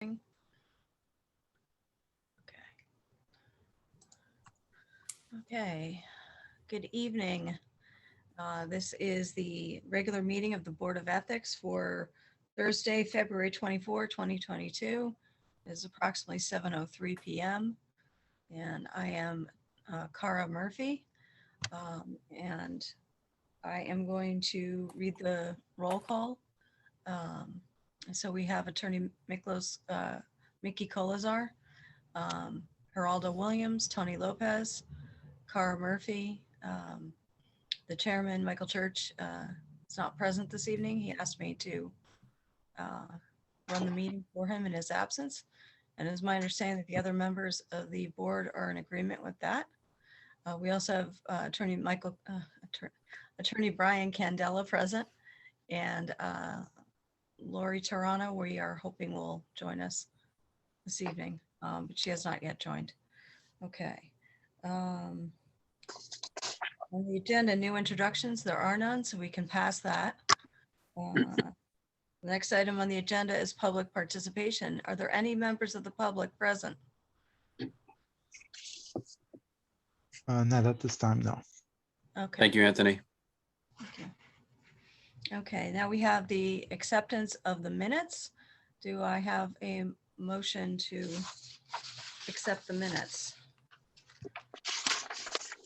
Okay, good evening. This is the regular meeting of the Board of Ethics for Thursday, February 24, 2022. It's approximately 7:03 p.m. and I am Cara Murphy, and I am going to read the roll call. So we have Attorney Mickey Colazar, Geraldo Williams, Tony Lopez, Cara Murphy, the chairman, Michael Church, is not present this evening. He asked me to run the meeting for him in his absence. And it's my understanding that the other members of the board are in agreement with that. We also have Attorney Brian Candela present, and Lori Tarano, we are hoping will join us this evening, but she has not yet joined. Okay. On the agenda, new introductions, there are none, so we can pass that. The next item on the agenda is public participation. Are there any members of the public present? Not at this time, no. Okay. Thank you, Anthony. Okay, now we have the acceptance of the minutes. Do I have a motion to accept the minutes?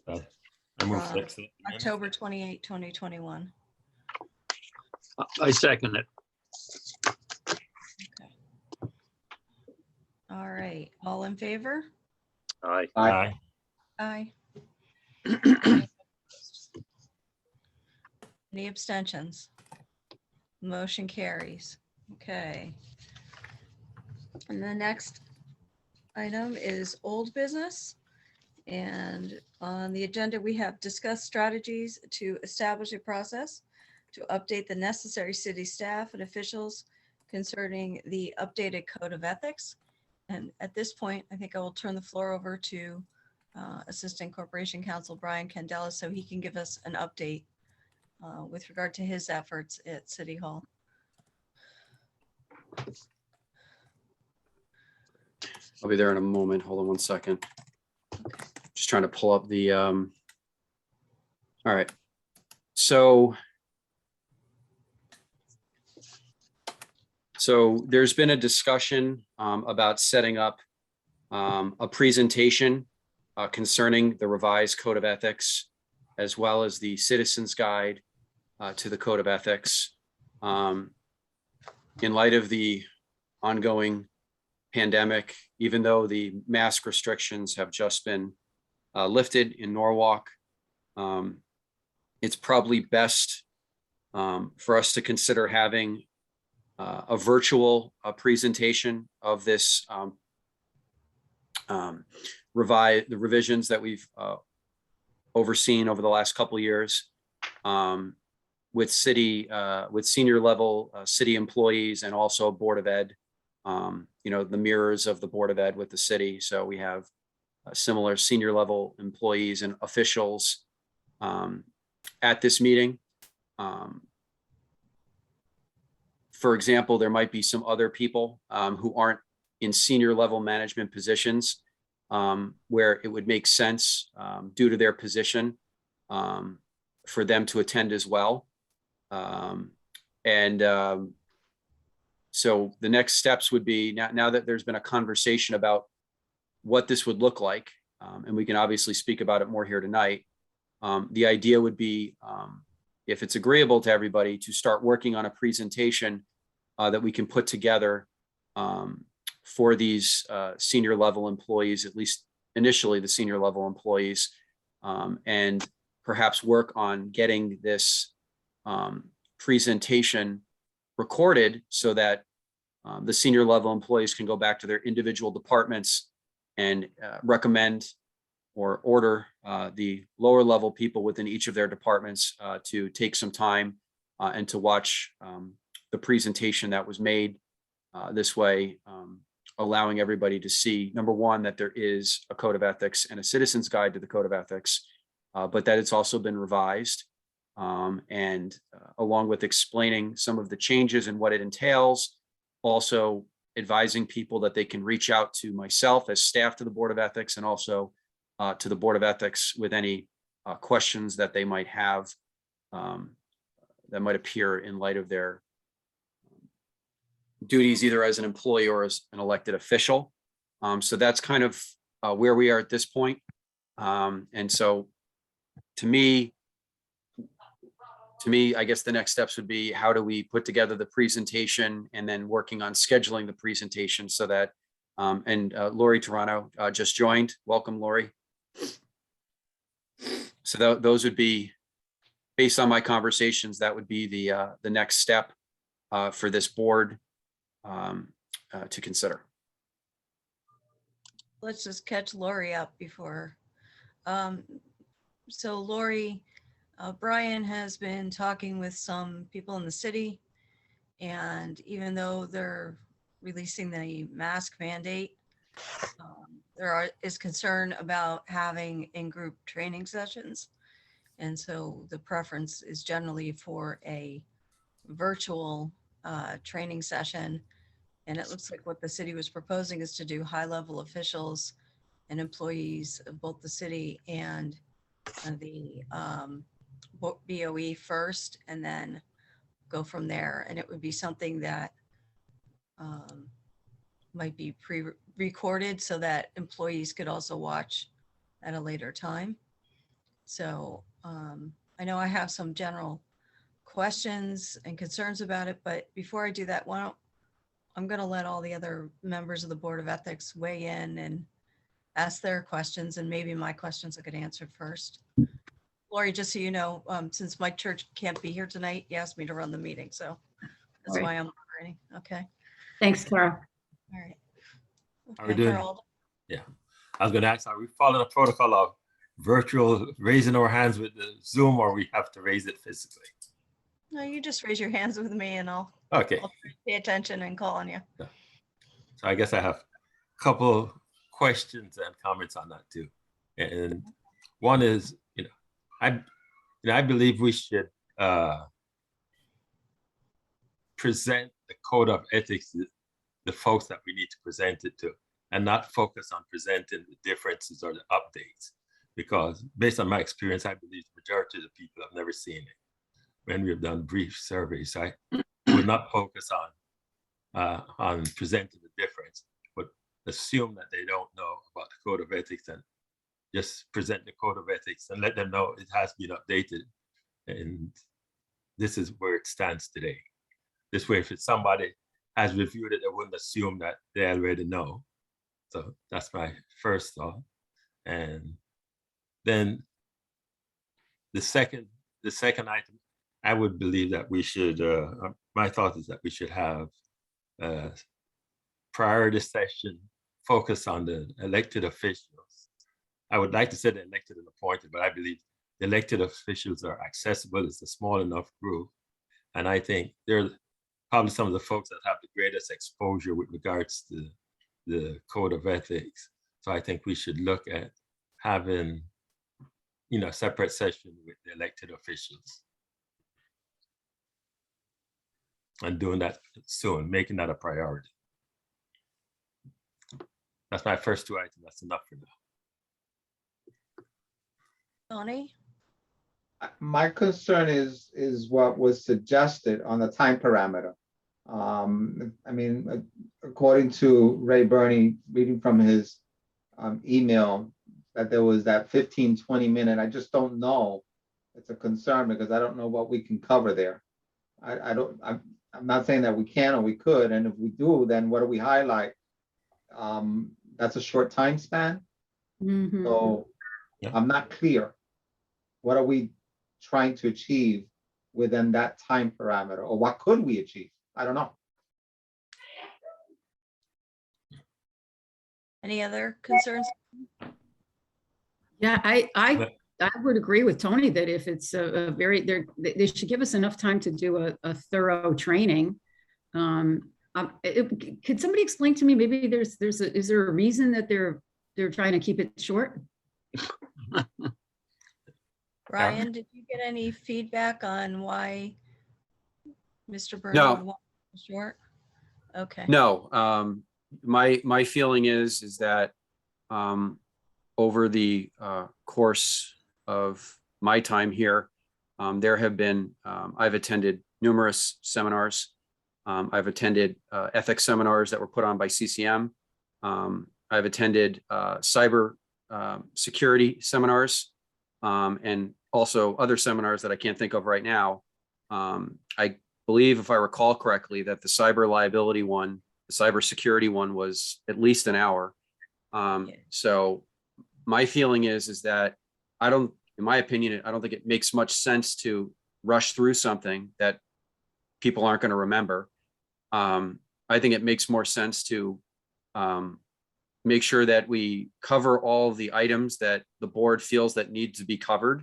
I move to accept the minutes. October 28, 2021. I second it. Okay. All right, all in favor? Aye. Aye. Aye. Any abstentions? Motion carries. Okay. And the next item is old business. And on the agenda, we have discussed strategies to establish a process to update the necessary city staff and officials concerning the updated code of ethics. And at this point, I think I will turn the floor over to Assistant Corporation Counsel Brian Candela so he can give us an update with regard to his efforts at City Hall. I'll be there in a moment. Hold on one second. Just trying to pull up the, all right. So there's been a discussion about setting up a presentation concerning the revised code of ethics, as well as the citizens guide to the code of ethics. In light of the ongoing pandemic, even though the mask restrictions have just been lifted in Norwalk, it's probably best for us to consider having a virtual presentation of this the revisions that we've overseen over the last couple of years with senior level city employees and also Board of Ed, the mirrors of the Board of Ed with the city. So we have similar senior level employees and officials at this meeting. For example, there might be some other people who aren't in senior level management positions where it would make sense due to their position for them to attend as well. So the next steps would be, now that there's been a conversation about what this would look like, and we can obviously speak about it more here tonight, the idea would be, if it's agreeable to everybody, to start working on a presentation that we can put together for these senior level employees, at least initially the senior level employees, and perhaps work on getting this presentation recorded so that the senior level employees can go back to their individual departments and recommend or order the lower level people within each of their departments to take some time and to watch the presentation that was made this way, allowing everybody to see, number one, that there is a code of ethics and a citizen's guide to the code of ethics, but that it's also been revised. And along with explaining some of the changes and what it entails, also advising people that they can reach out to myself as staff to the Board of Ethics, and also to the Board of Ethics with any questions that they might have that might appear in light of their duties, either as an employee or as an elected official. So that's kind of where we are at this point. And so to me, I guess the next steps would be, how do we put together the presentation, and then working on scheduling the presentation so that, and Lori Toronto just joined. Welcome, Lori. So those would be, based on my conversations, that would be the next step for this board to consider. Let's just catch Lori up before. So Lori, Brian has been talking with some people in the city, and even though they're releasing the mask mandate, there is concern about having in-group training sessions. And so the preference is generally for a virtual training session. And it looks like what the city was proposing is to do high-level officials and employees of both the city and the BOE first, and then go from there. And it would be something that might be pre-recorded so that employees could also watch at a later time. So I know I have some general questions and concerns about it, but before I do that, I'm going to let all the other members of the Board of Ethics weigh in and ask their questions, and maybe my questions will get answered first. Lori, just so you know, since Mike Church can't be here tonight, he asked me to run the meeting, so that's Right. why I'm moderating. Okay, Thanks, Clara. all right. How we Okay, doing? Harold. Yeah. I was going to ask, are we following the protocol of virtual raising our hands with the Zoom, or we have to raise it physically? No, you just raise your hands with me and I'll Okay. pay attention and call on you. So I guess I have a couple questions and comments on that too. And one is, I believe we should present the code of ethics to the folks that we need to present it to, and not focus on presenting the differences or the updates. Because based on my experience, I believe the majority of the people have never seen it when we've done brief surveys. I would not focus on presenting the difference, but assume that they don't know about the code of ethics, and just present the code of ethics and let them know it has been updated and this is where it stands today. This way, if it's somebody has reviewed it, they wouldn't assume that they already know. So that's my first thought. And then the second item, I would believe that we should, my thought is that we should have prior to this session focus on the elected officials. I would like to say the elected and appointed, but I believe the elected officials are accessible. It's a small enough group. And I think they're probably some of the folks that have the greatest exposure with regards to the code of ethics. So I think we should look at having, a separate session with the elected officials. And doing that soon, making that a priority. That's my first two items. That's enough for now. Tony? My concern is what was suggested on the time parameter. According to Ray Burney, reading from his email, that there was that 15-20 minute. I just don't know. It's a concern because I don't know what we can cover there. I'm not saying that we can or we could, and if we do, then what do we highlight? That's a short time span. Mhm. So Yeah. I'm not clear. What are we trying to achieve within that time parameter, or what could we achieve? I don't know. Any other concerns? Yeah, I would agree with Tony that if it's they should give us enough time to do a thorough training. Could somebody explain to me, maybe is there a reason that they're trying to keep it short? Brian, did you get any feedback on why Mr. Burney No. would want it short? Okay. No, my feeling is that over the course of my time here, there have been, I've attended numerous seminars. I've attended ethics seminars that were put on by CCM. I've attended cyber security seminars, and also other seminars that I can't think of right now. I believe, if I recall correctly, that the cyber liability one, the cyber security one, was at least an hour. So my feeling is that in my opinion, I don't think it makes much sense to rush through something that people aren't going to remember. I think it makes more sense to make sure that we cover all of the items that the board feels that need to be covered.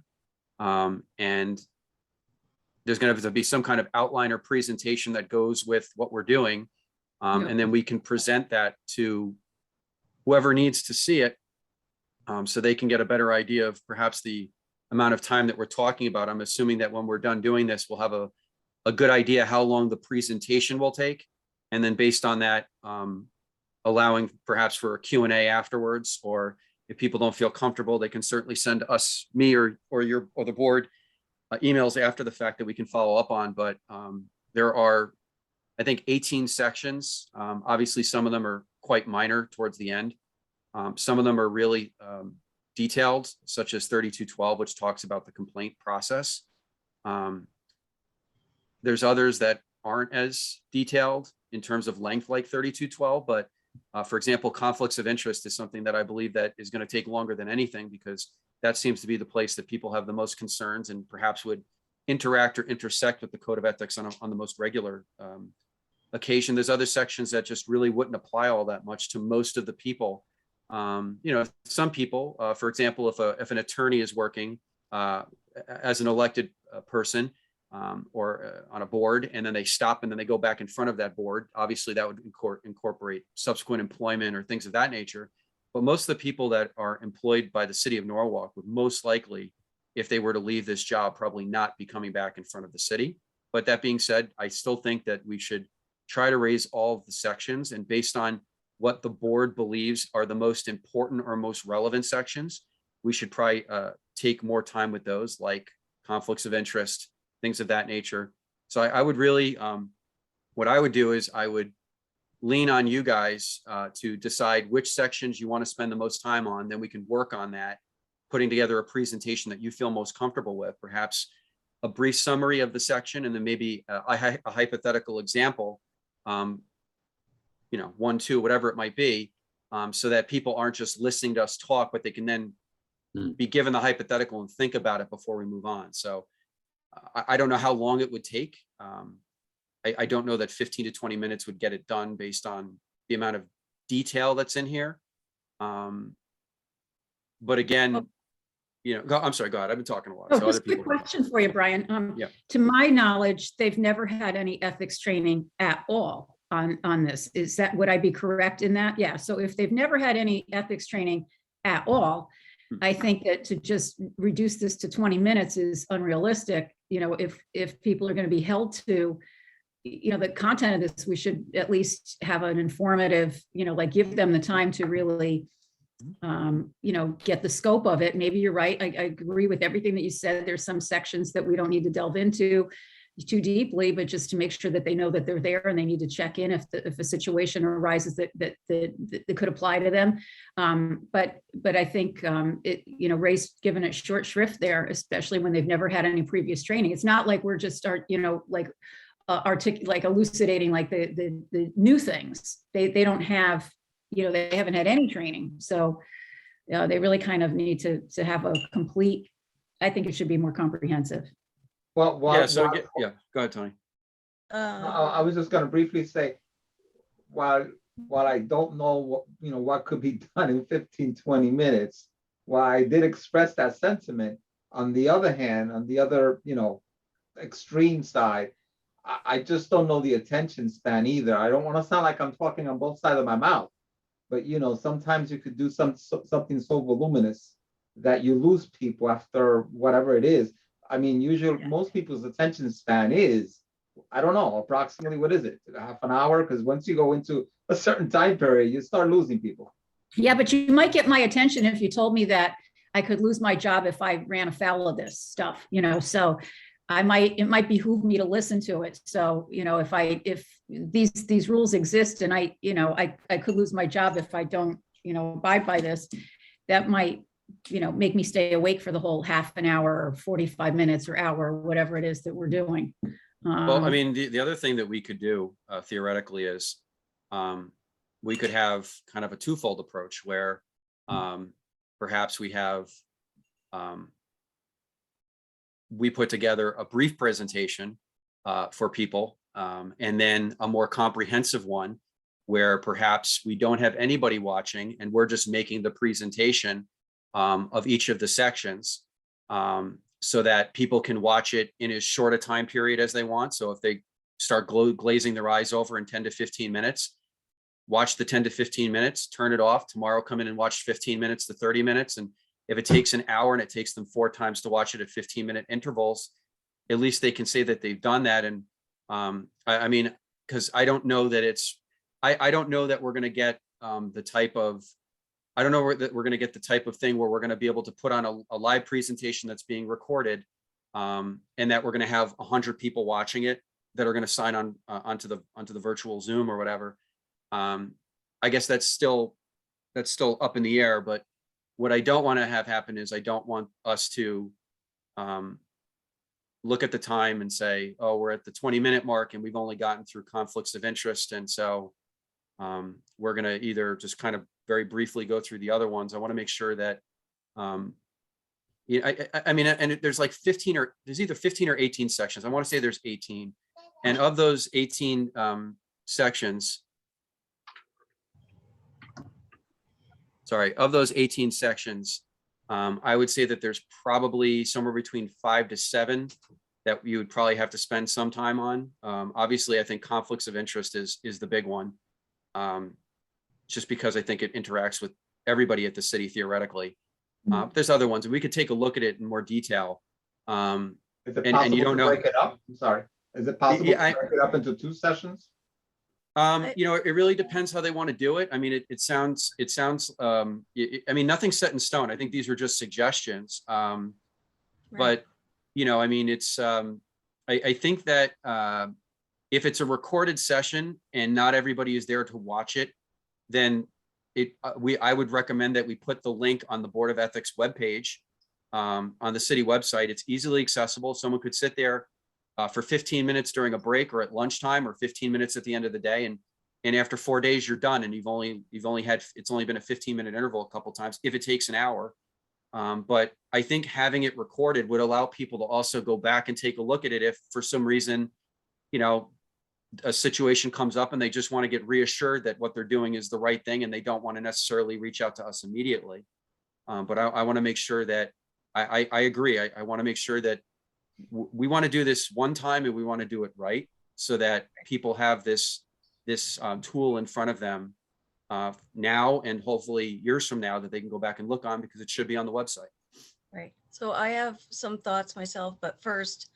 And there's going to have to be some kind of outline or presentation that goes with what we're doing. And then we can present that to whoever needs to see it, so they can get a better idea of perhaps the amount of time that we're talking about. I'm assuming that when we're done doing this, we'll have a good idea how long the presentation will take. And then based on that, allowing perhaps for a Q&A afterwards, or if people don't feel comfortable, they can certainly send us, me or the board, emails after the fact that we can follow up on. But there are, I think, 18 sections. Obviously, some of them are quite minor towards the end. Some of them are really detailed, such as 3212, which talks about the complaint process. There's others that aren't as detailed in terms of length, like 3212. But for example, conflicts of interest is something that I believe that is going to take longer than anything, because that seems to be the place that people have the most concerns and perhaps would interact or intersect with the code of ethics on the most regular occasion. There's other sections that just really wouldn't apply all that much to most of the people. Some people, for example, if an attorney is working as an elected person or on a board, and then they stop and then they go back in front of that board, obviously that would incorporate subsequent employment or things of that nature. But most of the people that are employed by the city of Norwalk would most likely, if they were to leave this job, probably not be coming back in front of the city. But that being said, I still think that we should try to raise all of the sections, and based on what the board believes are the most important or most relevant sections, we should probably take more time with those, like conflicts of interest, things of that nature. So I would really, what I would do is I would lean on you guys to decide which sections you want to spend the most time on. Then we can work on that, putting together a presentation that you feel most comfortable with, perhaps a brief summary of the section, and then maybe a hypothetical example, 1, 2, whatever it might be, so that people aren't just listening to us talk, but they can then be given the hypothetical and think about it before we move on. So I don't know how long it would take. I don't know that 15 to 20 minutes would get it done based on the amount of detail that's in here. But again, I'm sorry, go ahead. I've been talking a lot. Oh, So just other a quick people. question for you, Brian. Yeah. To my knowledge, they've never had any ethics training at all on this. Would I be correct in that? Yeah. So if they've never had any ethics training at all, I think that to just reduce this to 20 minutes is unrealistic. If people are going to be held to, the content of this, we should at least have an informative, give them the time to really, get the scope of it. Maybe you're right. I agree with everything that you said. There's some sections that we don't need to delve into too deeply, but just to make sure that they know that they're there and they need to check in if a situation arises that could apply to them. But I think Ray's given it short shrift there, especially when they've never had any previous training. It's not like we're just elucidating like the new things. They don't have, they haven't had any training. So they really kind of need to have a complete, I think it should be more comprehensive. Well, Go ahead, Tony. I was just going to briefly say, while I don't know what could be done in 15, 20 minutes, while I did express that sentiment, on the other hand, on the other, extreme side, I just don't know the attention span either. I don't want to sound like I'm talking on both sides of my mouth, but sometimes you could do something so voluminous that you lose people after whatever it is. I mean, usually most people's attention span is I don't know, approximately, what is it? A half an hour? Because once you go into a certain time period, you start losing people. Yeah, but you might get my attention if you told me that I could lose my job if I ran afoul of this stuff, so it might behoove me to listen to it. So, if these rules exist and I could lose my job if I don't, abide by this, that might, make me stay awake for the whole half an hour or 45 minutes or hour, whatever it is that we're doing. Well, I mean, the other thing that we could do theoretically is we could have kind of a twofold approach where perhaps we put together a brief presentation for people and then a more comprehensive one where perhaps we don't have anybody watching and we're just making the presentation of each of the sections so that people can watch it in as short a time period as they want. So if they start glazing their eyes over in 10 to 15 minutes, watch the 10 to 15 minutes, turn it off. Tomorrow, come in and watch 15 minutes to 30 minutes. And if it takes an hour and it takes them 4 times to watch it at 15-minute intervals, at least they can say that they've done that. And I mean, because I don't know that I don't know that we're going to get the type of, I don't know that we're going to get the type of thing where we're going to be able to put on a live presentation that's being recorded and that we're going to have 100 people watching it that are going to sign on onto the virtual Zoom or whatever. I guess that's still up in the air, but what I don't want to have happen is I don't want us to look at the time and say, oh, we're at the 20-minute mark and we've only gotten through conflicts of interest. And so we're going to either just kind of very briefly go through the other ones. I want to make sure that, I mean, and there's like there's either 15 or 18 sections. I want to say there's 18. And of those 18 sections, I would say that there's probably somewhere between 5 to 7 that you would probably have to spend some time on. Obviously, I think conflicts of interest is the big one, just because I think it interacts with everybody at the city theoretically. There's other ones, and we could take a look at it in more detail. Is it and possible you don't to know. break it up? I'm sorry. Is it possible Yeah, to break it up into 2 sessions? It really depends how they want to do it. I mean, it sounds, I mean, nothing's set in stone. I think these were just suggestions. But, I mean, it's, I think that if it's a recorded session and not everybody is there to watch it, then I would recommend that we put the link on the Board of Ethics webpage on the city website. It's easily accessible. Someone could sit there for 15 minutes during a break or at lunchtime or 15 minutes at the end of the day. And after 4 days, you're done. And it's only been a 15-minute interval a couple of times if it takes an hour. But I think having it recorded would allow people to also go back and take a look at it if for some reason, a situation comes up and they just want to get reassured that what they're doing is the right thing and they don't want to necessarily reach out to us immediately. But I want to make sure that I agree. I want to make sure that we want to do this one time and we want to do it right so that people have this tool in front of them now and hopefully years from now that they can go back and look on because it should be on the website. Right. So I have some thoughts myself, but first,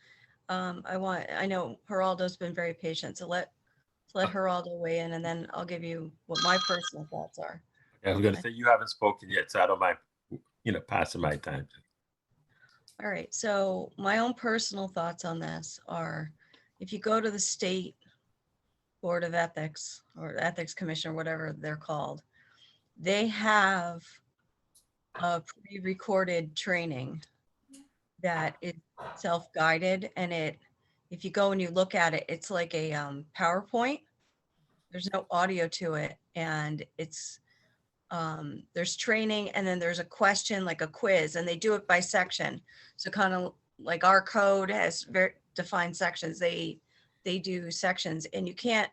I know Geraldo's been very patient, so let Geraldo weigh in and then I'll give you what my personal thoughts are. I was going to say, you haven't spoken yet, so I don't mind, passing my time. All right. So my own personal thoughts on this are, if you go to the state Board of Ethics or Ethics Commission or whatever they're called, they have a pre-recorded training that is self-guided, and if you go and you look at it, it's like a PowerPoint. There's no audio to it, and it's there's training, and then there's a question, like a quiz, and they do it by section. So kind of like our code has very defined sections. They do sections, and you can't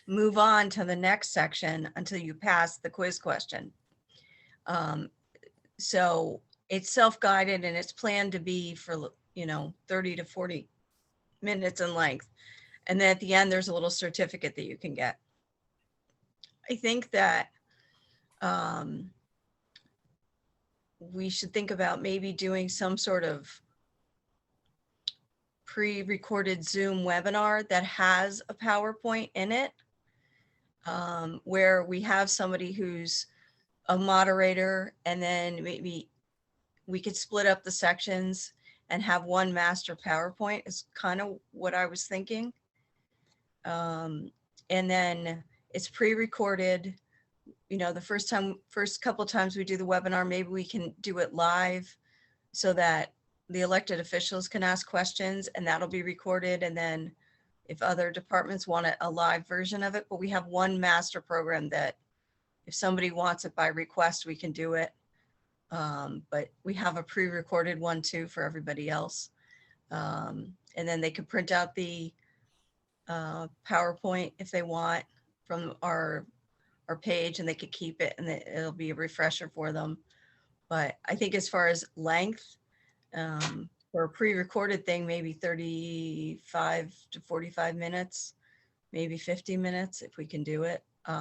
move on to the next section until you pass the quiz question. So it's self-guided and it's planned to be for, 30 to 40 minutes in length. And then at the end, there's a little certificate that you can get. I think that we should think about maybe doing some sort of pre-recorded Zoom webinar that has a PowerPoint in it, where we have somebody who's a moderator, and then maybe we could split up the sections and have one master PowerPoint is kind of what I was thinking. And then it's pre-recorded. You know, the first couple of times we do the webinar, maybe we can do it live so that the elected officials can ask questions, and that'll be recorded. And then if other departments want a live version of it, but we have one master program that if somebody wants it by request, we can do it. But we have a pre-recorded one too for everybody else. And then they can print out the PowerPoint if they want from our page, and they could keep it, and it'll be a refresher for them. But I think as far as length, for a pre-recorded thing, maybe 35 to 45 minutes, maybe 50 minutes if we can do it. For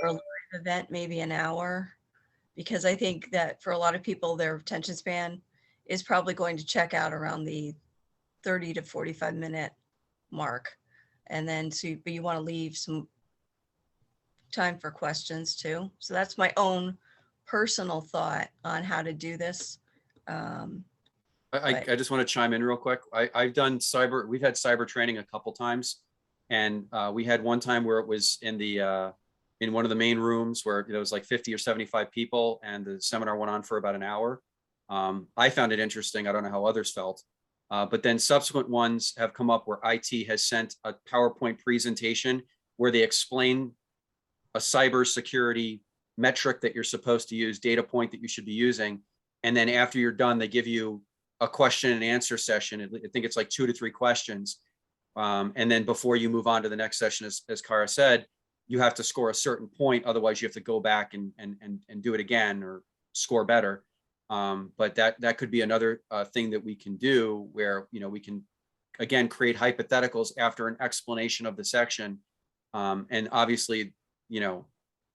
a live event, maybe an hour, because I think that for a lot of people, their attention span is probably going to check out around the 30 to 45 minute mark. And then but you want to leave some time for questions too. So that's my own personal thought on how to do this. I just want to chime in real quick. I've done we've had cyber training a couple times, and we had one time where it was in one of the main rooms where it was like 50 or 75 people, and the seminar went on for about an hour. I found it interesting. I don't know how others felt, but then subsequent ones have come up where IT has sent a PowerPoint presentation where they explain a cybersecurity metric that you're supposed to use, data point that you should be using. And then after you're done, they give you a question and answer session. I think it's like 2 to 3 questions. And then before you move on to the next session, as Kara said, you have to score a certain point. Otherwise you have to go back and do it again or score better. But that could be another thing that we can do where, we can, again, create hypotheticals after an explanation of the section. And obviously,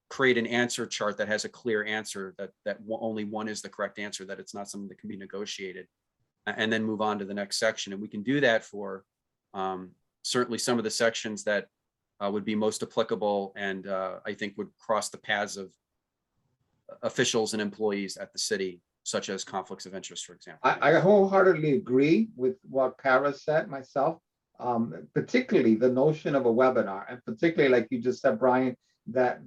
create an answer chart that has a clear answer that only one is the correct answer, that it's not something that can be negotiated, and then move on to the next section. And we can do that for certainly some of the sections that would be most applicable and I think would cross the paths of officials and employees at the city, such as conflicts of interest, for example. I wholeheartedly agree with what Kara said myself, particularly the notion of a webinar, and particularly like you just said, Brian, that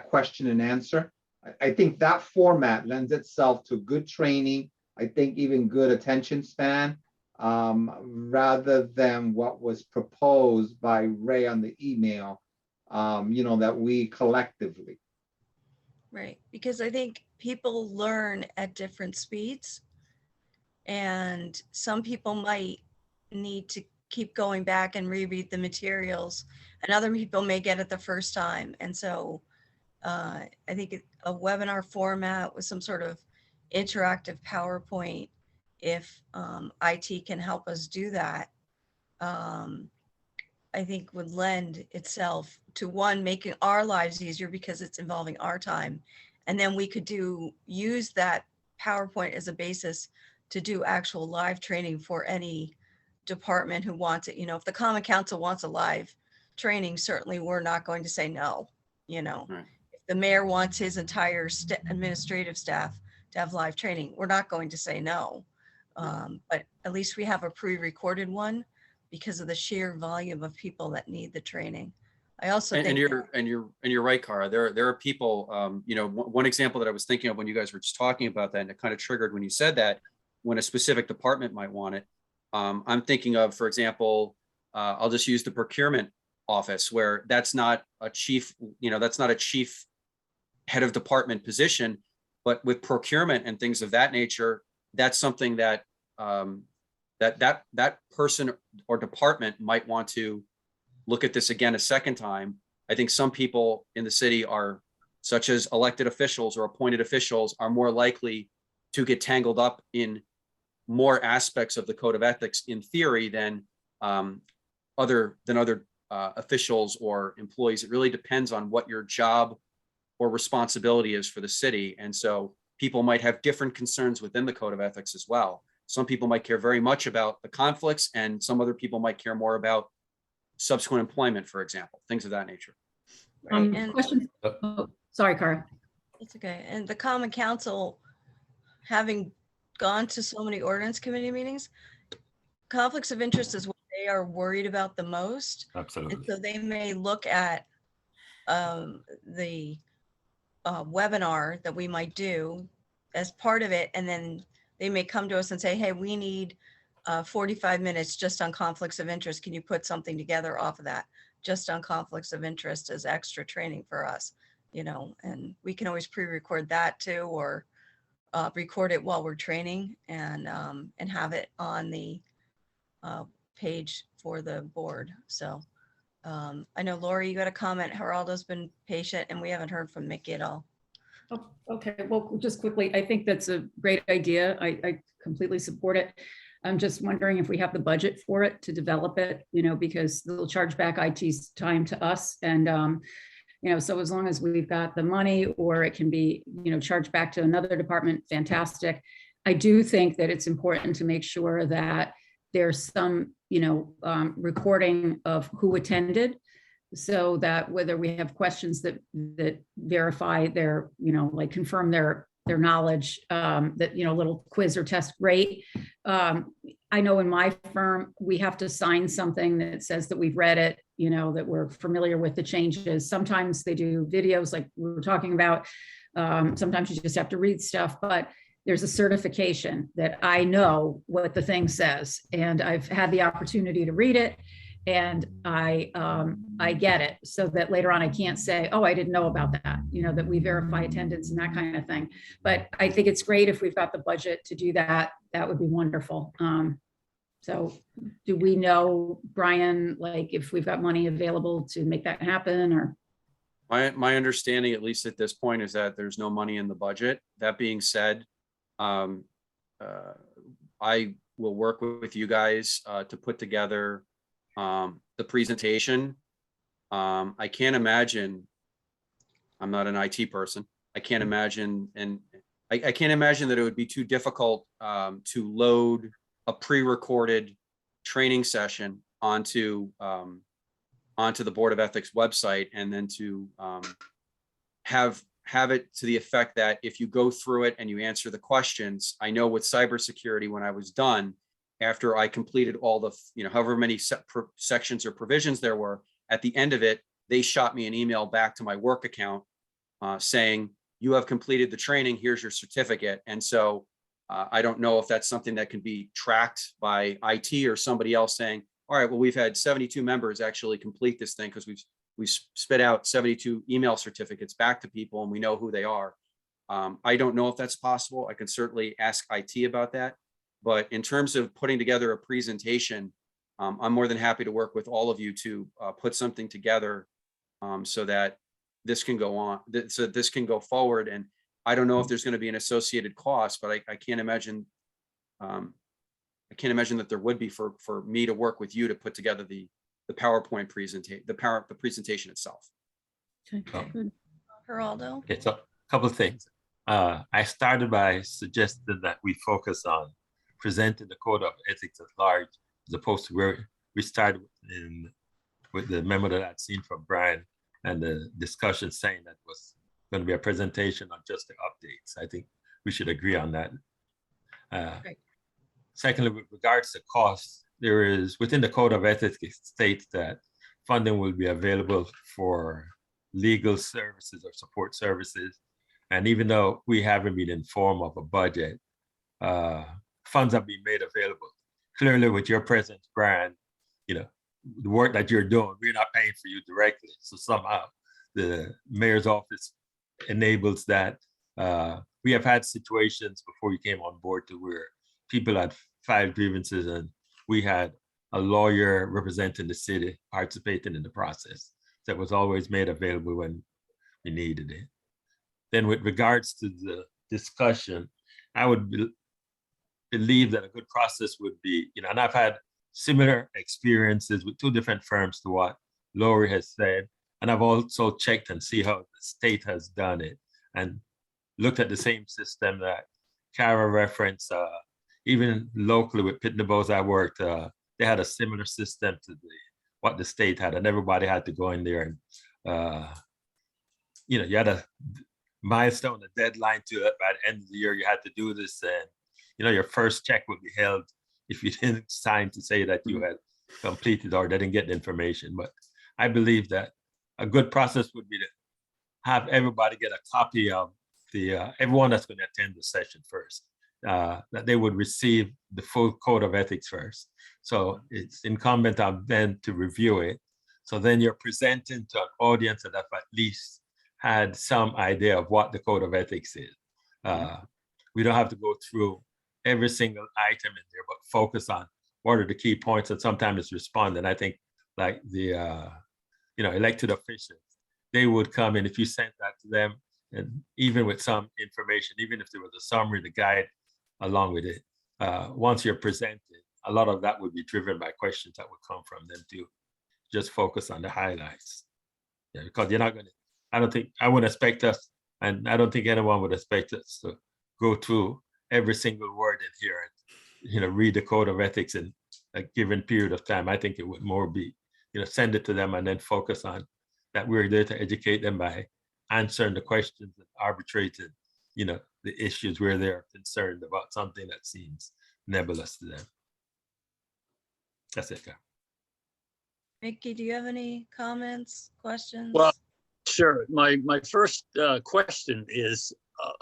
question and answer. I think that format lends itself to good training. I think even good attention span, rather than what was proposed by Ray on the email, that we collectively. Right, because I think people learn at different speeds, and some people might need to keep going back and reread the materials, and other people may get it the first time. And so I think a webinar format with some sort of interactive PowerPoint, if IT can help us do that, I think would lend itself to, one, making our lives easier because it's involving our time. And then we could use that PowerPoint as a basis to do actual live training for any department who wants it. If the Common Council wants a live training, certainly we're not going to say no. Right. If the mayor wants his entire administrative staff to have live training, we're not going to say no. But at least we have a pre-recorded one because of the sheer volume of people that need the training. I also think you're right, Kara. There are people, one example that I was thinking of when you guys were just talking about that, and it kind of triggered when you said that, when a specific department might want it. I'm thinking of, for example, I'll just use the procurement office, where that's not a chief head of department position, but with procurement and things of that nature, that's something that that person or department might want to look at this again a second time. I think some people in the city are, such as elected officials or appointed officials, are more likely to get tangled up in more aspects of the code of ethics in theory than other officials or employees. It really depends on what your job or responsibility is for the city. And so people might have different concerns within the code of ethics as well. Some people might care very much about the conflicts, and some other people might care more about subsequent employment, for example, things of that nature. Right, and Questions? Oh, sorry, Cara. it's okay. And the Common Council, having gone to so many ordinance committee meetings, conflicts of interest is what they are worried about the most. And Absolutely. so they may look at the webinar that we might do as part of it, and then they may come to us and say, hey, we need 45 minutes just on conflicts of interest. Can you put something together off of that, just on conflicts of interest as extra training for us? You know, and we can always pre-record that too, or record it while we're training, and have it on the page for the board. So I know, Lori, you got a comment. Geraldo's been patient, and we haven't heard from Mickey at all. Oh, okay, well, just quickly, I think that's a great idea. I completely support it. I'm just wondering if we have the budget for it to develop it, you know, because they'll charge back IT's time to us. And, you know, so as long as we've got the money, or it can be, you know, charged back to another department, fantastic. I do think that it's important to make sure that there's some, you know, recording of who attended, so that whether we have questions that verify their, you know, like confirm their knowledge, that, you know, a little quiz or test, great. I know in my firm, we have to sign something that says that we've read it, you know, that we're familiar with the changes. Sometimes they do videos like we were talking about. Sometimes you just have to read stuff, but there's a certification that I know what the thing says, and I've had the opportunity to read it, and I get it, so that later on I can't say, oh, I didn't know about that, you know, that we verify attendance and that kind of thing. But I think it's great if we've got the budget to do that. That would be wonderful. So do we know, Brian, like if we've got money available to make that happen, or? My understanding, at least at this point, is that there's no money in the budget. That being said, I will work with you guys to put together the presentation. I can't imagine, I'm not an IT person. I can't imagine, and I can't imagine that it would be too difficult to load a pre-recorded training session onto the Board of Ethics website, and then to have it to the effect that if you go through it and you answer the questions, I know with cybersecurity, when I was done, after I completed all the, you know, however many sections or provisions there were, at the end of it, they shot me an email back to my work account saying, you have completed the training, here's your certificate. And so I don't know if that's something that can be tracked by IT or somebody else saying, all right, well, we've had 72 members actually complete this thing because we've spit out 72 email certificates back to people and we know who they are. I don't know if that's possible. I can certainly ask IT about that. But in terms of putting together a presentation, I'm more than happy to work with all of you to put something together so that this can go on, so this can go forward. And I don't know if there's going to be an associated cost, but I can't imagine. I can't imagine that there would be for me to work with you to put together the PowerPoint presentation, the presentation itself. Okay, good. Geraldo? Okay, so a couple of things. I started by suggesting that we focus on presenting the code of ethics at large, as opposed to where we started with the memo that I'd seen from Brian and the discussion saying that was going to be a presentation on just the updates. I think we should agree on that. Great. Secondly, with regards to costs, there is within the code of ethics, it states that funding will be available for legal services or support services. And even though we haven't been informed of a budget, funds have been made available. Clearly, with your presence, Brian, you know, the work that you're doing, we're not paying for you directly. So somehow the mayor's office enables that. We have had situations before you came on board to where people had filed grievances and we had a lawyer representing the city participating in the process. That was always made available when we needed it. Then with regards to the discussion, I would believe that a good process would be, you know, and I've had similar experiences with two different firms to what Lori has said. And I've also checked and see how the state has done it and looked at the same system that Kara referenced even locally with Pitney I worked, they had a similar system to what the state had, and everybody had to go in there and, you had a milestone, a deadline to it. By the end of the year, you had to do this, and your first check would be held if you didn't sign to say that you had completed or didn't get the information. But I believe that a good process would be to have everybody get a copy of everyone that's going to attend the session first, that they would receive the full code of ethics first. So it's incumbent on them to review it. So then you're presenting to an audience that have at least had some idea of what the code of ethics is. We don't have to go through every single item in there, but focus on what are the key points, and sometimes it's respond. And I think like the elected officials, they would come in if you sent that to them, and even with some information, even if there was a summary, the guide along with it, once you're presented, a lot of that would be driven by questions that would come from them too. Just focus on the highlights. Yeah, because you're not going to, I wouldn't expect us, and I don't think anyone would expect us to go through every single word in here and, read the code of ethics in a given period of time. I think it would more be, send it to them and then focus on that we're there to educate them by answering the questions and arbitrating, the issues where they're concerned about something that seems nebulous to them. That's it, Carl. Mickey, do you have any comments, questions? Well, sure. My first question is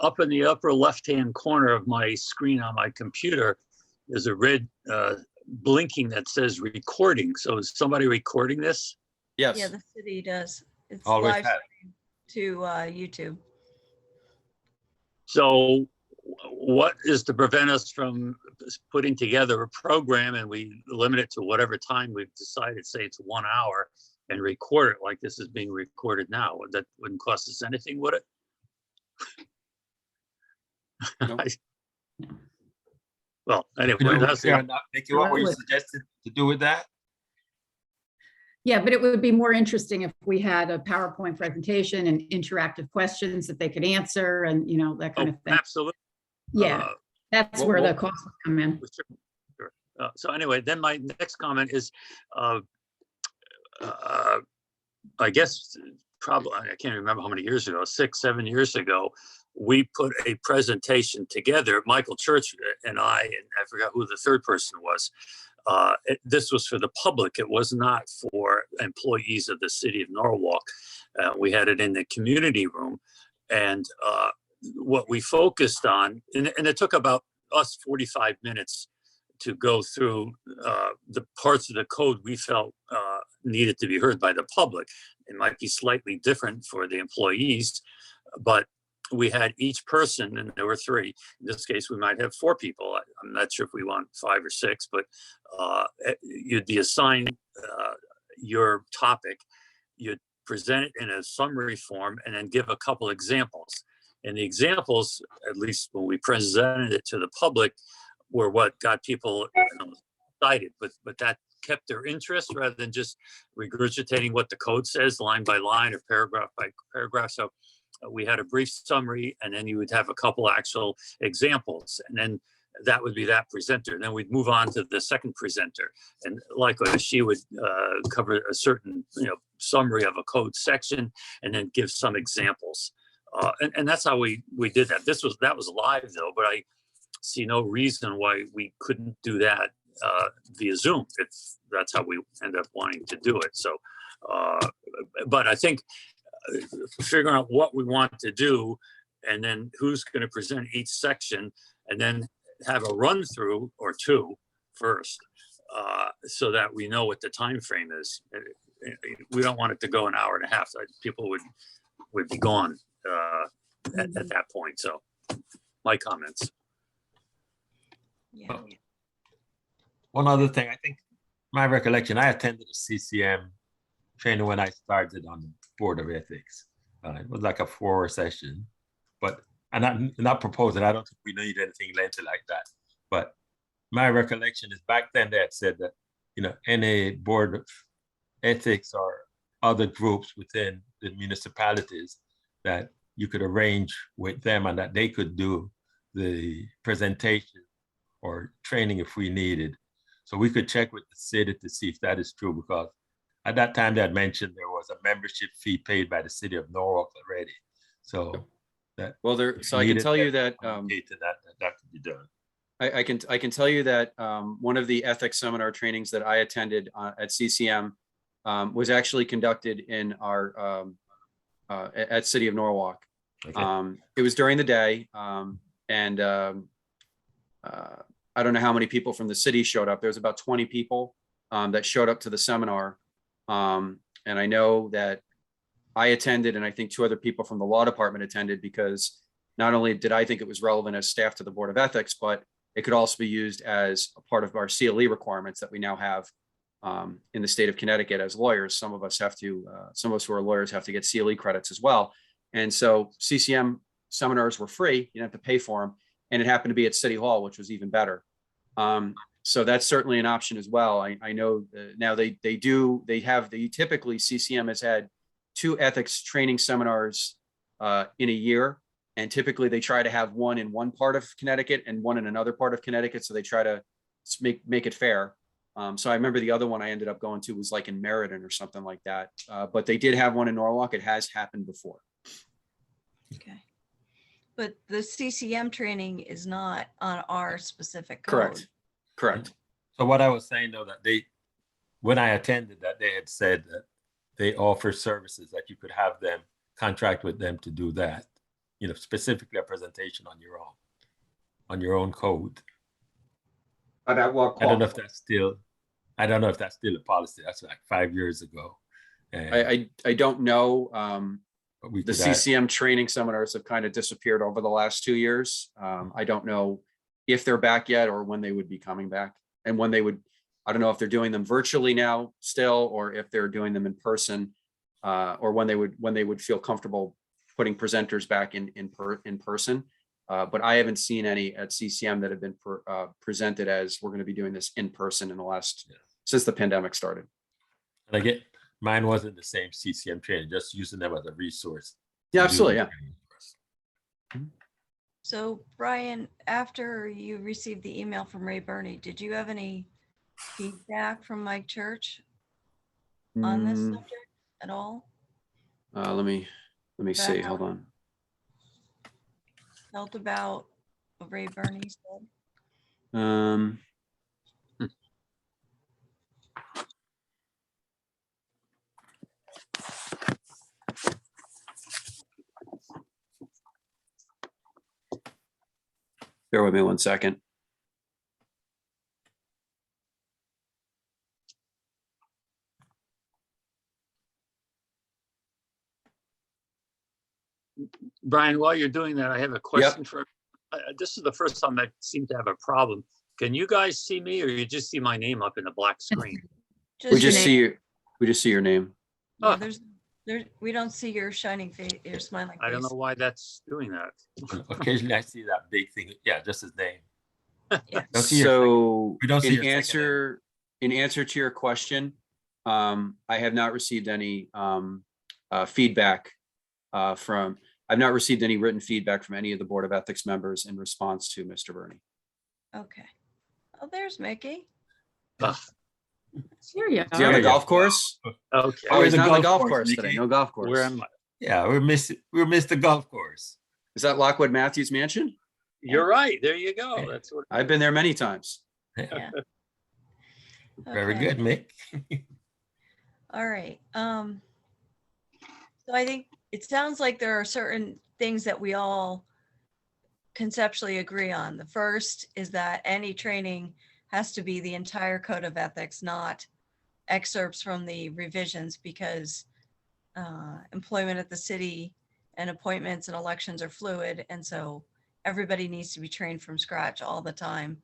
up in the upper left-hand corner of my screen on my computer, there's a red blinking that says recording. So is somebody recording this? Yes. Yeah, the city does. It's Always live have. streamed to YouTube. So what is to prevent us from putting together a program and we limit it to whatever time we've decided, say it's 1 hour, and record it like this is being recorded now? That wouldn't cost us anything, would it? No. Well, anyway, that's Nikki, what were you suggesting to do with that? Yeah, but it would be more interesting if we had a PowerPoint presentation and interactive questions that they could answer and, that kind of thing. Absolutely. Yeah, that's where the cost would come in. Sure. So anyway, then my next comment is, I guess probably, I can't remember how many years ago, 6, 7 years ago, we put a presentation together, Michael Church and I forgot who the third person was. This was for the public. It was not for employees of the city of Norwalk. We had it in the community room. And what we focused on, and it took about us 45 minutes to go through the parts of the code we felt needed to be heard by the public. It might be slightly different for the employees, but we had each person, and there were 3. In this case, we might have 4 people. I'm not sure if we want 5 or 6, but you'd be assigned your topic. You'd present it in a summary form and then give a couple examples. And the examples, at least when we presented it to the public, were what got people excited. But that kept their interest rather than just regurgitating what the code says line by line or paragraph by paragraph. So we had a brief summary, and then you would have a couple actual examples, and then that would be that presenter. And then we'd move on to the second presenter, and likewise she would cover a certain summary of a code section, and then give some examples. And that's how we did that. That was live though, but I see no reason why we couldn't do that via Zoom if that's how we end up wanting to do it. So, but I think figuring out what we want to do and then who's going to present each section, and then have a run through or 2 first, so that we know what the time frame is. We don't want it to go an hour and a half. People would be gone at that point. So my comments. Yeah. One other thing, I think my recollection, I attended a CCM training when I started on the Board of Ethics. It was like a 4-hour session, but I'm not proposing, I don't think we need anything lengthy like that. But my recollection is back then they had said that, any Board of Ethics or other groups within the municipalities, that you could arrange with them and that they could do the presentation or training if we needed. So we could check with the city to see if that is true, because at that time they had mentioned there was a membership fee paid by the city of Norwalk already. So that, Well, there, if so I can needed, tell you then that, allocate to that could be done. I can tell you that one of the ethics seminar trainings that I attended at CCM was actually conducted in our at City of Norwalk. Okay. It was during the day, and I don't know how many people from the city showed up. There was about 20 people that showed up to the seminar, and I know that I attended, and I think 2 other people from the law department attended, because not only did I think it was relevant as staff to the Board of Ethics, but it could also be used as a part of our CLE requirements that we now have in the state of Connecticut as lawyers. Some of us who are lawyers have to get CLE credits as well. And so CCM seminars were free. You didn't have to pay for them. And it happened to be at City Hall, which was even better. So that's certainly an option as well. I know now they typically CCM has had 2 ethics training seminars in a year. And typically they try to have one in one part of Connecticut and one in another part of Connecticut. So they try to make it fair. So I remember the other one I ended up going to was like in Meriden or something like that. But they did have one in Norwalk. It has happened before. Okay. But the CCM training is not on our specific code. Correct. Correct. So what I was saying though, that when I attended that, they had said that they offer services that you could have them contract with them to do that, specifically a presentation on your own code. But at what I don't know if cost? that's still a policy. That's like 5 years ago. I don't know. But we The could add- CCM training seminars have kind of disappeared over the last 2 years. I don't know if they're back yet or when they would be coming back, and when they would. I don't know if they're doing them virtually now still, or if they're doing them in person, or when they would feel comfortable putting presenters back in person. But I haven't seen any at CCM that have been presented as we're going to be doing this in person in the last since the pandemic started. And I get mine wasn't the same CCM training, just using them as a resource. Yeah, to do absolutely. the Yeah. training for us. So Brian, after you received the email from Ray Burney, did you have any feedback from Mike Church on this subject at all? Let me see. About Hold on. Felt about what Ray Burney said? Bear with me 1 second. Brian, while you're doing that, I have a question for, this is the first time I seem to have a problem. Can you guys see me, or you just see my name up in the black screen? We just your see name. you. We just see your name. Yeah, Oh. we don't see your shining face, your smiling face. I don't know why that's doing that. Occasionally I see that big thing. Yeah, just his name. Yeah. Don't see your So We don't see in your second answer to your question, I have not received any feedback from. I've not received any written feedback from any of the Board of Ethics members in response to Mr. Burney. Okay. Oh, there's Mickey. Ugh, Here you Is he on the are. golf course? okay, Oh, he's the not on the golf golf course, course today. Mickey. No golf course. where am I? Yeah, we missed the golf course. Is that Lockwood Matthews Mansion? You're right. There you go. That's what. I've been there many times. Yeah. Very Okay. good, Mick. All right. So I think it sounds like there are certain things that we all conceptually agree on. The first is that any training has to be the entire code of ethics, not excerpts from the revisions, because employment at the city and appointments and elections are fluid. And so everybody needs to be trained from scratch all the time.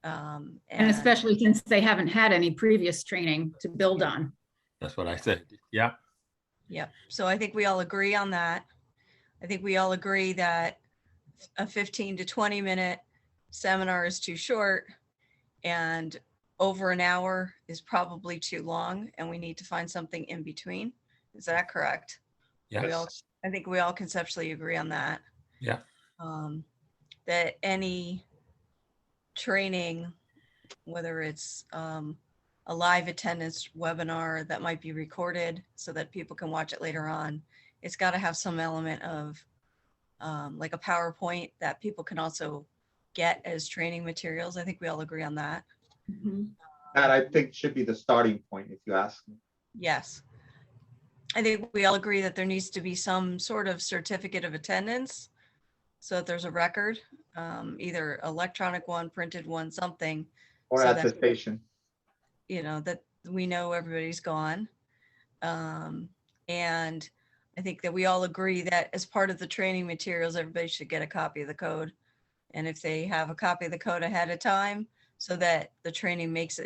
And especially since they haven't had any previous training to build on. That's what I said. Yeah. Yep. So I think we all agree on that. I think we all agree that a 15 to 20 minute seminar is too short, and over an hour is probably too long, and we need to find something in between. Is that correct? Yeah. I think we all conceptually agree on that. Yeah. That any training, whether it's a live attendance webinar that might be recorded so that people can watch it later on, it's got to have some element of like a PowerPoint that people can also get as training materials. I think we all agree on that. Mhm. That I think should be the starting point, if you ask me. Yes. I think we all agree that there needs to be some sort of certificate of attendance so that there's a record, either electronic one, printed one, something, Or So that- attestation. you know, that we know everybody's gone. And I think that we all agree that as part of the training materials, everybody should get a copy of the code. And if they have a copy of the code ahead of time, so that the training makes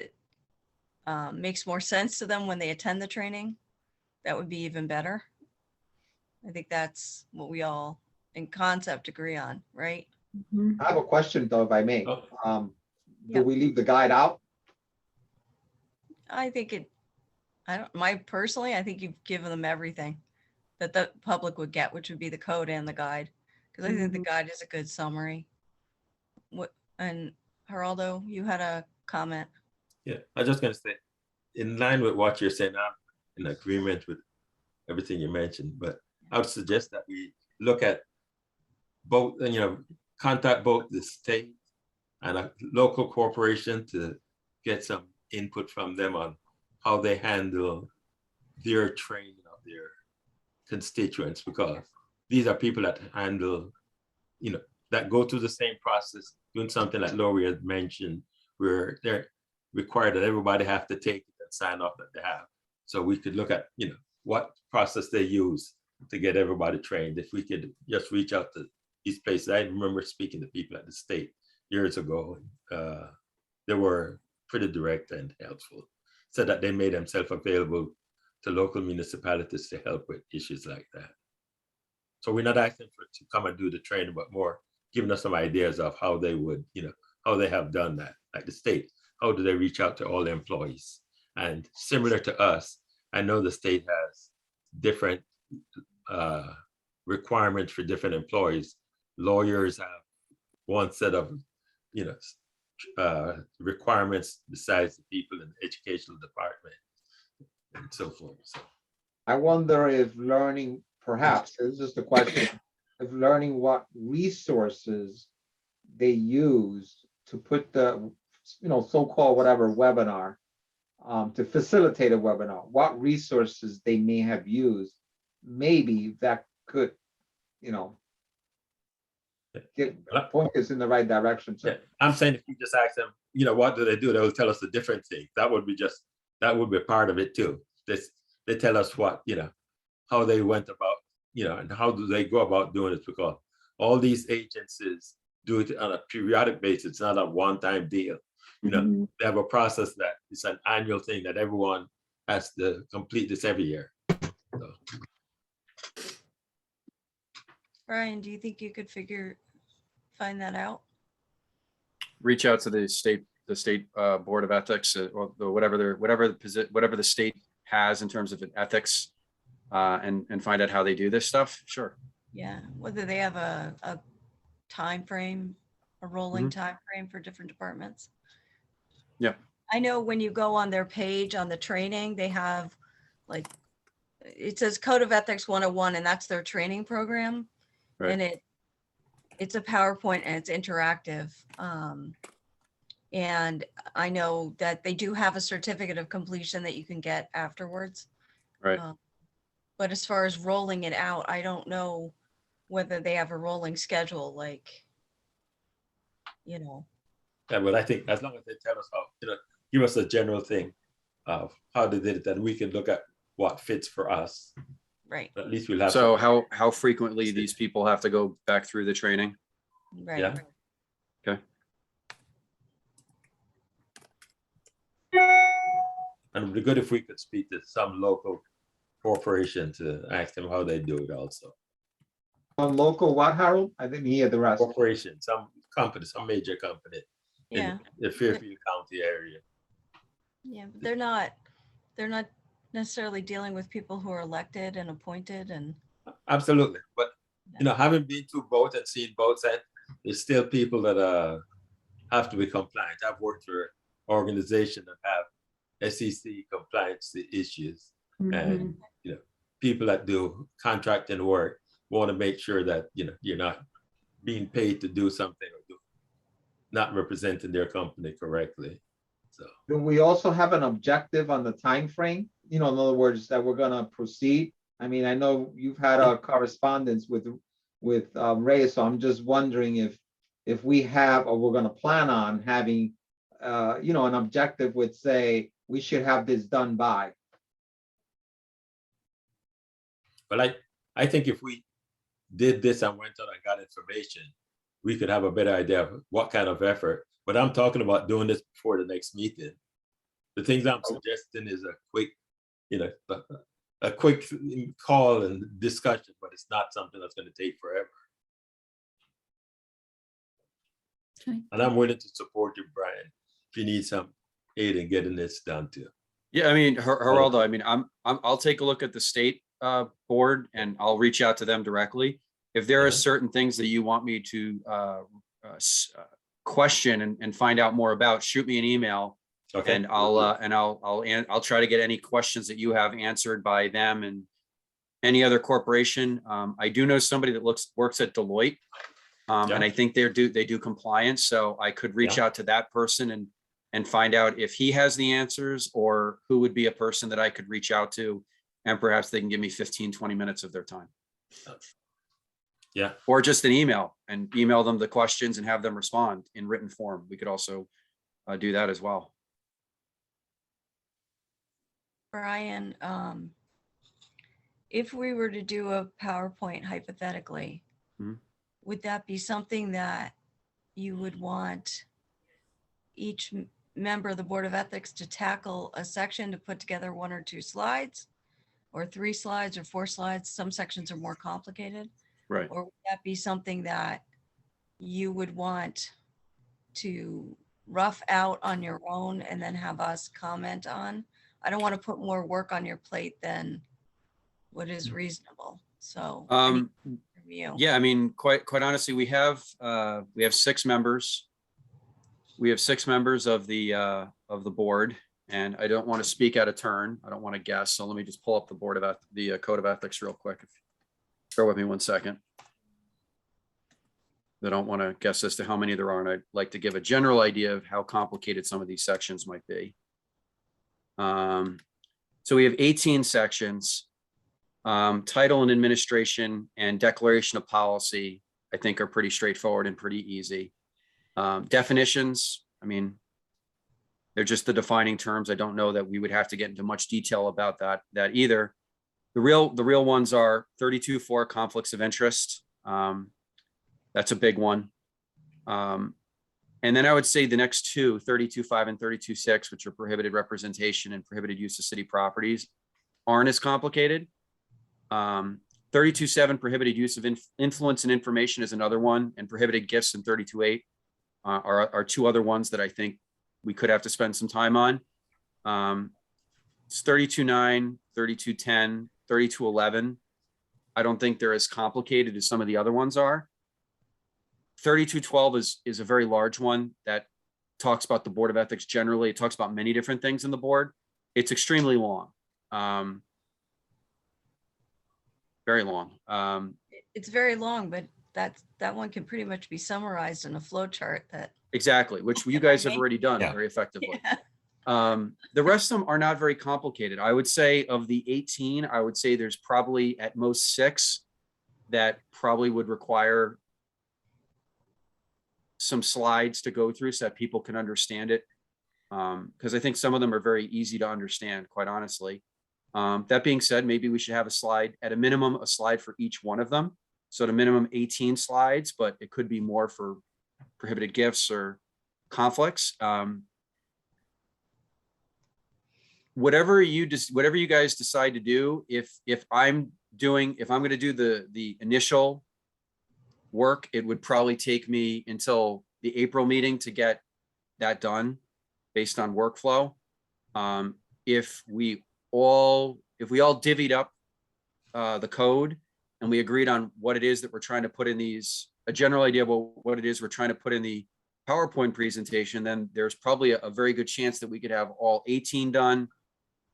more sense to them when they attend the training, that would be even better. I think that's what we all in concept agree on, right? Mhm. I have a question though, if I may. Oh. Yeah. Do we leave the guide out? I think personally, I think you've given them everything that the public would get, which would be the code and the guide. Because I think the guide is a good summary. And Geraldo, you had a comment. Yeah, I was just gonna say, in line with what you're saying, I'm in agreement with everything you mentioned, but I would suggest that we look at both, contact both the state and a local corporation to get some input from them on how they handle their training of their constituents, because these are people that handle, that go through the same process, doing something like Lori had mentioned, where they're required that everybody have to take it and sign off that they have. So we could look at, what process they use to get everybody trained. If we could just reach out to these places. I remember speaking to people at the state years ago. They were pretty direct and helpful, so that they made themselves available to local municipalities to help with issues like that. So we're not asking for to come and do the training, but more giving us some ideas of how they would, how they have done that. Like the state, how do they reach out to all the employees? And similar to us, I know the state has different requirements for different employees. Lawyers have one set of, requirements besides the people in the educational department and so forth. So. I wonder if learning, perhaps, this is just a question, if learning what resources they use to put the, so-called whatever webinar, to facilitate a webinar, what resources they may have used, maybe that could, point us in the right direction. So Yeah, I'm saying if you just ask them, what do they do? They will tell us a different thing. That would be part of it too. They tell us what, how they went about, and how do they go about doing it, because all these agencies do it on a periodic basis. It's not a one-time deal. Mhm. They have a process that it's an annual thing that everyone has to complete this every year. So. Brian, do you think you could find that out? Reach out to the state Board of Ethics, or whatever the state has in terms of ethics, and find out how they do this stuff. Sure. Yeah, whether they have a time frame, a rolling time frame for different departments. Yeah. I know when you go on their page on the training, they have it says Code of Ethics 101, and that's their training program. Right. And it's a PowerPoint and it's interactive. And I know that they do have a certificate of completion that you can get afterwards. Right. But as far as rolling it out, I don't know whether they have a rolling schedule, Yeah, but I think as long as they tell us how, give us a general thing of how they did it, then we can look at what fits for us. Right, At least we'll have. So how frequently these people have to go back through the training? right. Yeah. Okay. And it'd be good if we could speak to some local corporation to ask them how they do it also. local what, Harold? I didn't hear the rest. Corporation, some company, some major company Yeah, in the Fairfield County area. yeah, but they're not necessarily dealing with people who are elected and appointed and, Absolutely, but having been to both and seen both sides, there's still people that have to be compliant. I've worked for organizations that have SEC compliance issues, and people that do contracting work want to make sure that you're not being paid to do something or not representing their company correctly. So Do we also have an objective on the time frame? In other words, that we're gonna proceed. I mean, I know you've had a correspondence with Ray, so I'm just wondering if we have, or we're gonna plan on having, an objective with, say, we should have this done by. but I think if we did this and went out and got information, we could have a better idea of what kind of effort. But I'm talking about doing this before the next meeting. The things I'm suggesting is a quick call and discussion, but it's not something that's going to take forever. Okay. And I'm willing to support you, Brian, if you need some aid in getting this done too. Yeah, I mean, Geraldo, I mean, I'll take a look at the state board and I'll reach out to them directly. If there are certain things that you want me to question and find out more about, shoot me an email. Okay. And I'll try to get any questions that you have answered by them and any other corporation. I do know somebody that works at Deloitte, and I think they do compliance. So I could reach out to that person and find out if he has the answers, or who would be a person that I could reach out to, and perhaps they can give me 15-20 minutes of their time. Yeah. Or just an email, and email them the questions and have them respond in written form. We could also do that as well. Brian, if we were to do a PowerPoint hypothetically, would that be something that you would want each member of the Board of Ethics to tackle a section, to put together 1 or 2 slides, or 3 slides or 4 slides? Some sections are more complicated. Right. Or would that be something that you would want to rough out on your own and then have us comment on? I don't want to put more work on your plate than what is reasonable. So I need from you. Yeah, I mean, quite honestly, we have 6 members. We have 6 members of the board, and I don't want to speak out of turn. I don't want to guess. So let me just pull up the Code of Ethics real quick. Bear with me 1 second. I don't want to guess as to how many there are, and I'd like to give a general idea of how complicated some of these sections might be. So we have 18 sections. Title and administration and declaration of policy, I think, are pretty straightforward and pretty easy. Definitions, I mean, they're just the defining terms. I don't know that we would have to get into much detail about that either. The real ones are 32.4 conflicts of interest. That's a big one. And then I would say the next 2, 32.5 and 32.6, which are prohibited representation and prohibited use of city properties, aren't as complicated. 32.7, prohibited use of influence and information, is another one, and prohibited gifts in 32.8 are 2 other ones that I think we could have to spend some time on. It's 32.9, 32.10, 32.11. I don't think they're as complicated as some of the other ones are. 32.12 is a very large one that talks about the Board of Ethics generally. It talks about many different things in the board. It's extremely long, very long. It's very long, but that one can pretty much be summarized in a flow chart. Exactly, which you guys have already done very effectively. Yeah. The rest of them are not very complicated. I would say of the 18, I would say there's probably at most 6 that probably would require some slides to go through so that people can understand it. Because I think some of them are very easy to understand, quite honestly. That being said, maybe we should have a slide, at a minimum, a slide for each one of them. So at a minimum 18 slides, but it could be more for prohibited gifts or conflicts. Whatever you guys decide to do, if I'm going to do the initial work, it would probably take me until the April meeting to get that done based on workflow. If we all divvied up the code and we agreed on what it is that we're trying to put in these, a general idea about what it is we're trying to put in the PowerPoint presentation, then there's probably a very good chance that we could have all 18 done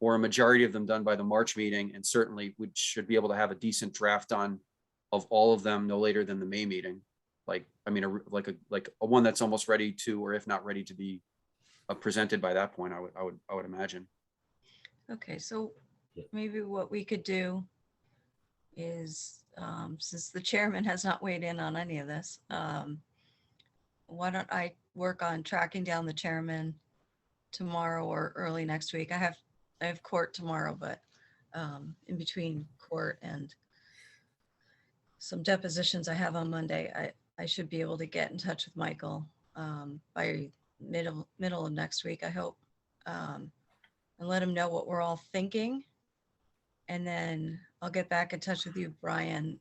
or a majority of them done by the March meeting. And certainly we should be able to have a decent draft done of all of them no later than the May meeting. Like, I mean, like a one that's almost ready to, or if not ready to be presented by that point, I would imagine. Okay, so maybe what we could do is, since the chairman has not weighed in on any of this, why don't I work on tracking down the chairman tomorrow or early next week? I have court tomorrow, but in between court and some depositions I have on Monday, I should be able to get in touch with Michael by middle of next week, I hope, and let him know what we're all thinking. And then I'll get back in touch with you, Brian,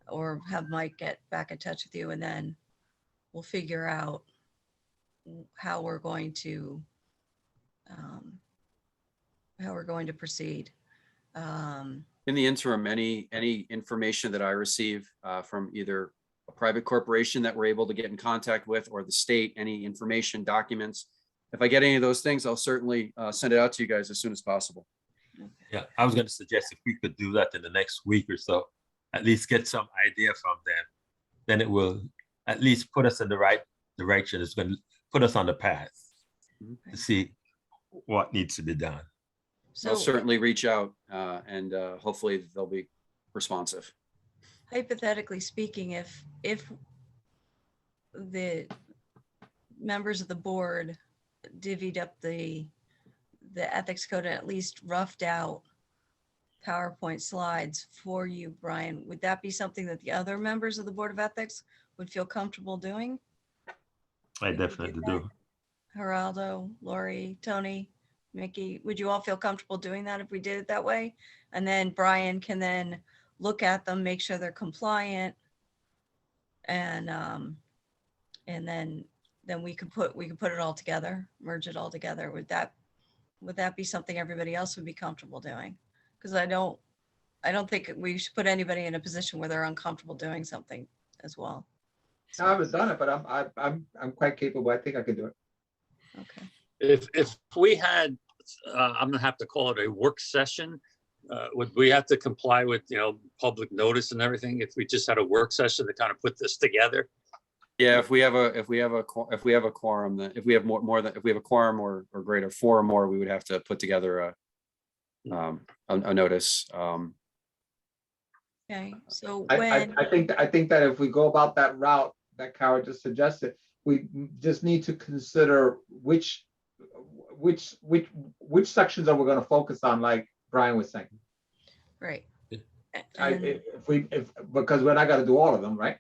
or have Mike get back in touch with you, and then we'll figure out how we're going to proceed. In the interim, any information that I receive from either a private corporation that we're able to get in contact with or the state, any information, documents, if I get any of those things, I'll certainly send it out to you guys as soon as possible. Yeah, I was going to suggest if we could do that in the next week or so, at least get some idea from them, then it will at least put us in the right direction. It's going to put us on the path to see what needs to be done. I'll So certainly reach out and hopefully they'll be responsive. hypothetically speaking, if the members of the board divvied up the ethics code and at least roughed out PowerPoint slides for you, Brian, would that be something that the other members of the Board of Ethics would feel comfortable doing? I If we did definitely that? do. Geraldo, Lori, Tony, Mickey, would you all feel comfortable doing that if we did it that way? And then Brian can then look at them, make sure they're compliant. And then we could put it all together, merge it all together. Would that be something everybody else would be comfortable doing? Because I don't think we should put anybody in a position where they're uncomfortable doing something as well. I haven't done it, but I'm quite capable. I think I could do it. Okay. If we had, I'm gonna have to call it a work session, would we have to comply with, public notice and everything? If we just had a work session to kind of put this together? Yeah, if we have a quorum, then if we have a quorum or greater, 4 or more, we would have to put together a notice. Okay, so I when, think that if we go about that route that Kara just suggested, we just need to consider which sections are we going to focus on, like Brian was saying. right. Because we're not going to do all of them, right?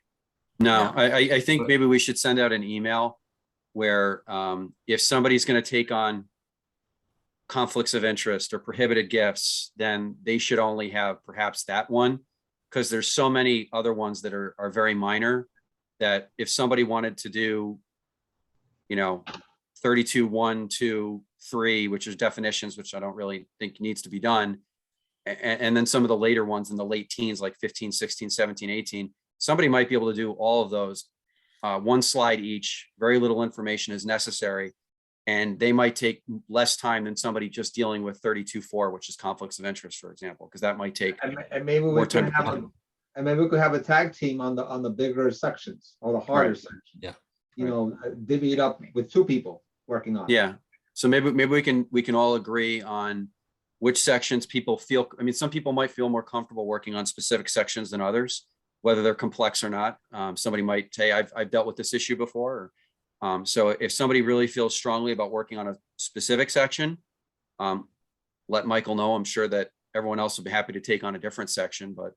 No, No. I think maybe we should send out an email where if somebody's going to take on conflicts of interest or prohibited gifts, then they should only have perhaps that one, because there's so many other ones that are very minor that if somebody wanted to do, 32, 1, 2, 3, which is definitions, which I don't really think needs to be done. And then some of the later ones in the late teens, like 15, 16, 17, 18, somebody might be able to do all of those. One slide each, very little information is necessary. And they might take less time than somebody just dealing with 32.4, which is conflicts of interest, for example, because that might take And maybe we more could time. have a tag team on the bigger sections or the harder Right. sections. Yeah. Divvy it up with 2 people working on it. Yeah. So maybe we can all agree on which sections people feel. I mean, some people might feel more comfortable working on specific sections than others, whether they're complex or not. Somebody might say, I've dealt with this issue before. So if somebody really feels strongly about working on a specific section, let Michael know. I'm sure that everyone else will be happy to take on a different section, but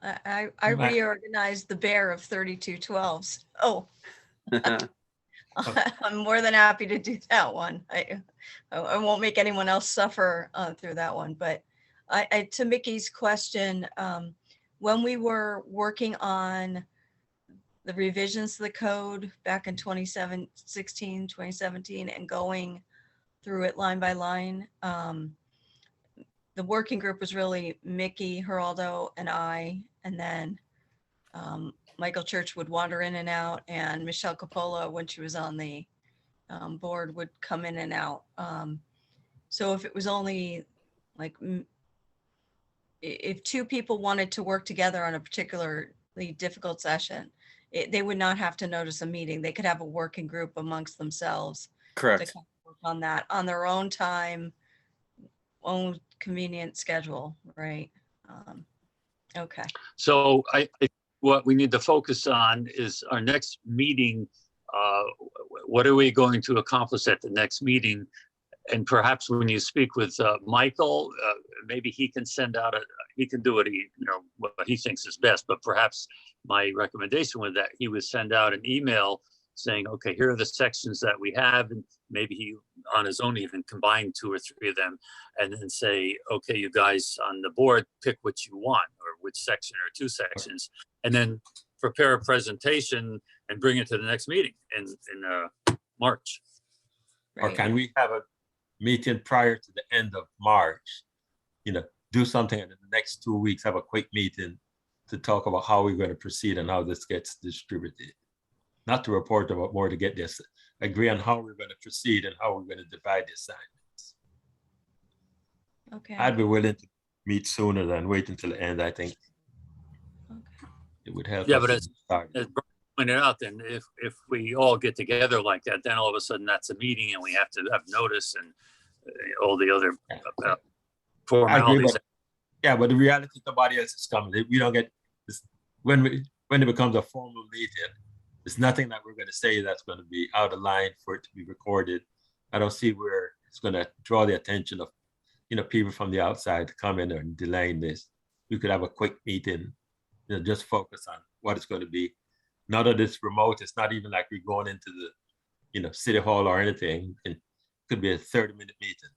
I reorganized the bear of 3212s. Oh, I'm more than happy to do that one. I won't make anyone else suffer through that one. But to Mickey's question, when we were working on the revisions to the code back in 2017, and going through it line by line, the working group was really Mickey, Geraldo, and I, and then Michael Church would wander in and out, and Michelle Coppola, when she was on the board, would come in and out. So if it was only like, if two people wanted to work together on a particularly difficult session, they would not have to notice a meeting. They could have a working group amongst themselves to Correct. kind of work on that on their own time, own convenient schedule, right? Okay. So what we need to focus on is our next meeting. What are we going to accomplish at the next meeting? And perhaps when you speak with Michael, maybe he can send out he can do what he thinks is best, but perhaps my recommendation was that he would send out an email saying, okay, here are the sections that we have, and maybe he on his own even combine 2 or 3 of them, and then say, okay, you guys on the board, pick what you want, or which section or 2 sections, and then prepare a presentation and bring it to the next meeting in March. Or Right. can we have a meeting prior to the end of March? Do something in the next 2 weeks, have a quick meeting to talk about how we're going to proceed and how this gets distributed. Not to report about more, to get this, agree on how we're going to proceed and how we're going to divide the assignments. Okay. I'd be willing to meet sooner than wait until the end. I think Okay. it would help. Yeah, us but to as start. Brian pointed out, then if we all get together like that, then all of a sudden that's a meeting and we have to have notice and all the other I agree, formalities. but the reality, nobody else is coming. We don't get this when it becomes a formal meeting. There's nothing that we're going to say that's going to be out of line for it to be recorded. I don't see where it's going to draw the attention of people from the outside to come in and delaying this. We could have a quick meeting, just focus on what it's going to be. Now that it's remote, it's not even like we're going into the city hall or anything. It could be a 30-minute meeting.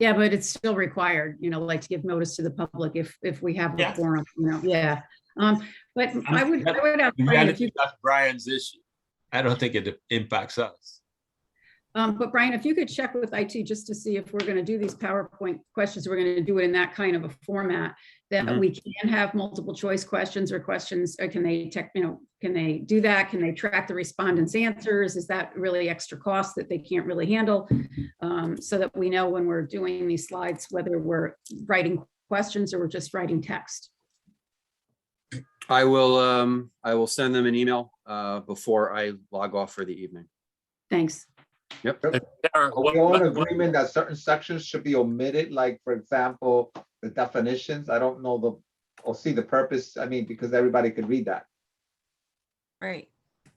Yeah, but it's still required, like to give notice to the public if we have a Yeah. forum, yeah. But I would ask The Brian, if reality, you, that's Brian's issue. I don't think it impacts us. but Brian, if you could check with IT just to see if we're going to do these PowerPoint questions, we're going to do it in that kind of a format that Mhm. we can have multiple choice questions or questions. Can they can they do that? Can they track the respondents' answers? Is that really extra cost that they can't really handle? So that we know when we're doing these slides, whether we're writing questions or we're just writing text. I will send them an email before I log off for the evening. Thanks. Yep. Tara, Are we all in agreement that certain sections should be omitted, like, for example, the definitions? I don't know see the purpose, because everybody could read that. Right.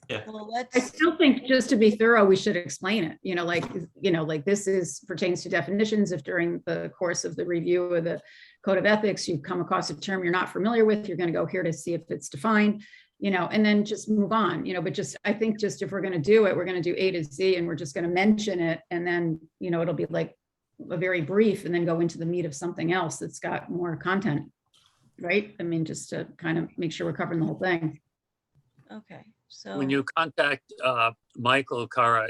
Yeah. Well, I let's, still think just to be thorough, we should explain it, like this pertains to definitions. If during the course of the review of the code of ethics, you come across a term you're not familiar with, you're going to go here to see if it's defined, and then just move on, but I think just if we're going to do it, we're going to do A to Z and we're just going to mention it. And then, it'll be like a very brief and then go into the meat of something else that's got more content, right? Just to kind of make sure we're covering the whole thing. okay. So when you contact Michael Cara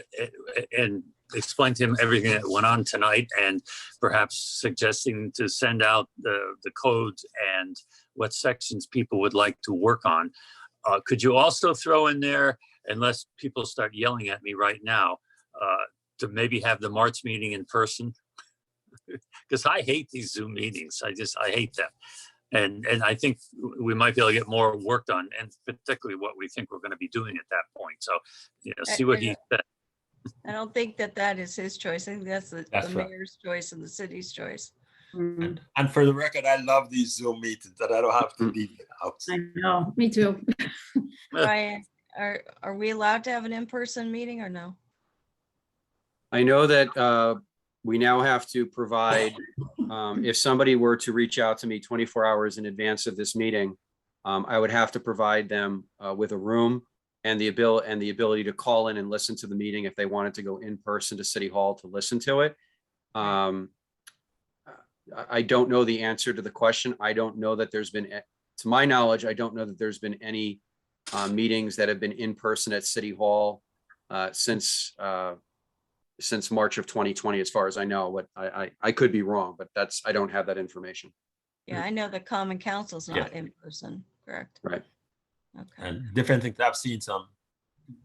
and explain to him everything that went on tonight, and perhaps suggesting to send out the codes and what sections people would like to work on, could you also throw in there, unless people start yelling at me right now, to maybe have the March meeting in person? Because I hate these Zoom meetings. I hate them. And I think we might be able to get more work done, and particularly what we think we're going to be doing at that point. So, see what he said. I don't think that is his choice. I think that's the That's right. mayor's choice and the city's choice. Mm, And for the record, I love these Zoom meetings that I don't have to leave the house. I know, me too. Brian, are we allowed to have an in-person meeting or no? I know that we now have to provide, if somebody were to reach out to me 24 hours in advance of this meeting, I would have to provide them with a room and the ability to call in and listen to the meeting if they wanted to go in person to City Hall to listen to it. I don't know the answer to the question. I don't know that there's been, to my knowledge, I don't know that there's been any meetings that have been in person at City Hall since March of 2020, as far as I know. But I could be wrong, but I don't have that information. Yeah, I know the Common Council's not in person, correct? Right. Okay. And different things, I've seen some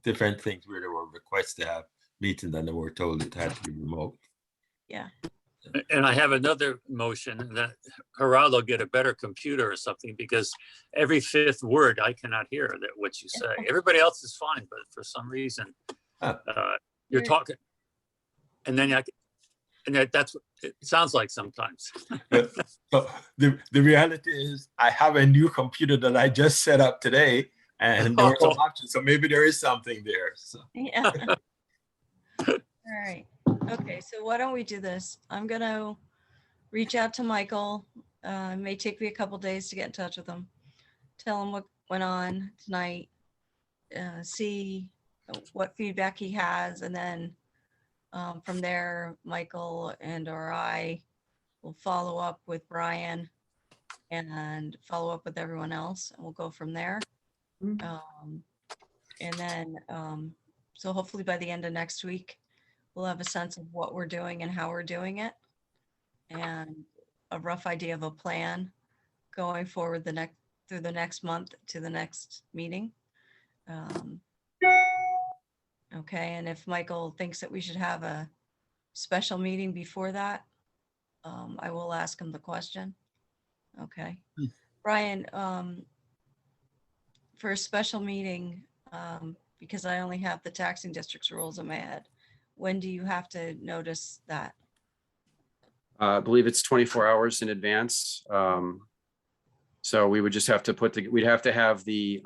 different things where there were requests to have meetings and they were told it had to be remote. Yeah. And I have another motion that Geraldo get a better computer or something, because every fifth word I cannot hear that what you say. Everybody else is fine, but for some reason, Huh. you're talking, and then that's what it sounds like sometimes. So the reality is I have a new computer that I just set up today and there were some options. So maybe there is something there. So Yeah. All right. Okay, so why don't we do this? I'm gonna reach out to Michael. It may take me a couple days to get in touch with him. Tell him what went on tonight. See what feedback he has, and then from there, Michael and/or I will follow up with Brian and follow up with everyone else, and we'll go from there. And then, so hopefully by the end of next week, we'll have a sense of what we're doing and how we're doing it, and a rough idea of a plan going forward through the next month to the next meeting. Okay, and if Michael thinks that we should have a special meeting before that, I will ask him the question. Okay. Brian, for a special meeting, because I only have the taxing district's rules in my head, when do you have to notice that? I believe it's 24 hours in advance. So we would just have to we'd have to have the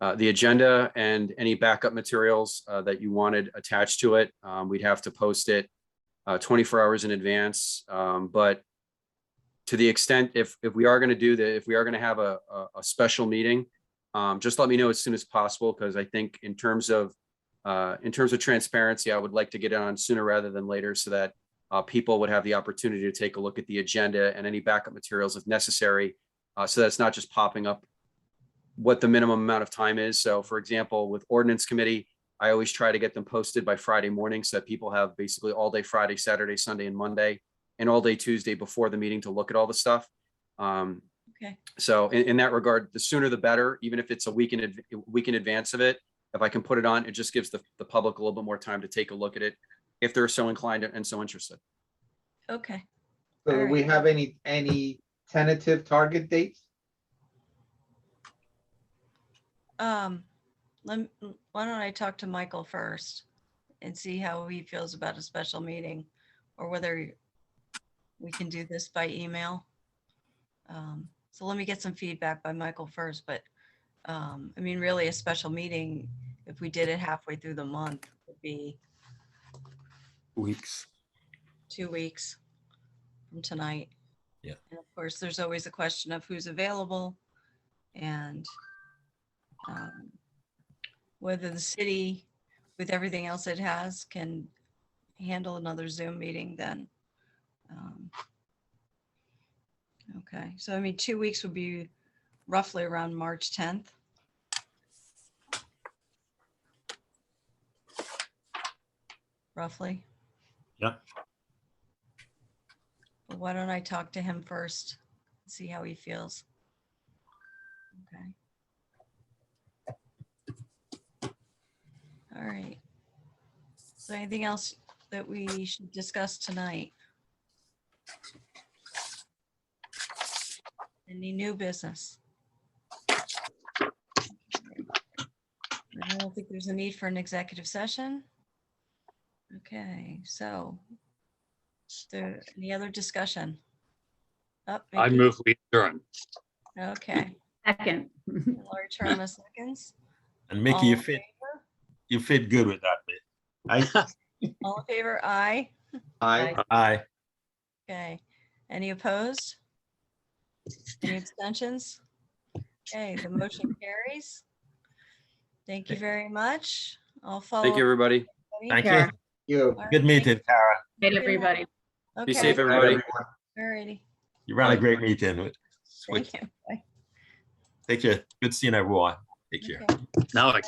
agenda and any backup materials that you wanted attached to it. We'd have to post it 24 hours in advance. But to the extent, if we are going to if we are going to have a special meeting, just let me know as soon as possible, because I think in terms of transparency, I would like to get it on sooner rather than later, so that people would have the opportunity to take a look at the agenda and any backup materials if necessary. So that's not just popping up what the minimum amount of time is. So for example, with ordinance committee, I always try to get them posted by Friday morning so that people have basically all day Friday, Saturday, Sunday, and Monday, and all day Tuesday before the meeting to look at all the stuff. Okay. So in that regard, the sooner the better, even if it's a week in advance of it. If I can put it on, it just gives the public a little bit more time to take a look at it if they're so inclined and so interested. Okay. So All do we right. have any tentative target dates? Why don't I talk to Michael first and see how he feels about a special meeting, or whether we can do this by email. So let me get some feedback by Michael first, but I mean, really a special meeting, if we did it halfway through the month, would be weeks. 2 weeks from tonight. Yeah. And of course, there's always a question of who's available, and whether the city, with everything else it has, can handle another Zoom meeting then. Okay, so I mean, 2 weeks would be roughly around March 10th. Roughly. Yeah. But why don't I talk to him first, see how he feels? Okay. All right. So anything else that we should discuss tonight? Any new business? I don't think there's a need for an executive session. Okay, so is there any other discussion? I move we adjourn. Okay, Second. Laurie Terma seconds. And Mickey, All you in fit favor? good with that bit. All in favor, aye. Aye. Okay, any opposed? Any abstentions? Okay, the motion carries. Thank you very much. I'll follow. Thank you, up everybody. with Thank everybody. you. You. All right, Good thank meeting, Tara. Good, everybody. you. Be Okay, safe, everybody. all righty. You ran a great meeting. Thank you. Bye. Take care. Good seeing everyone. Take care. Okay. Now I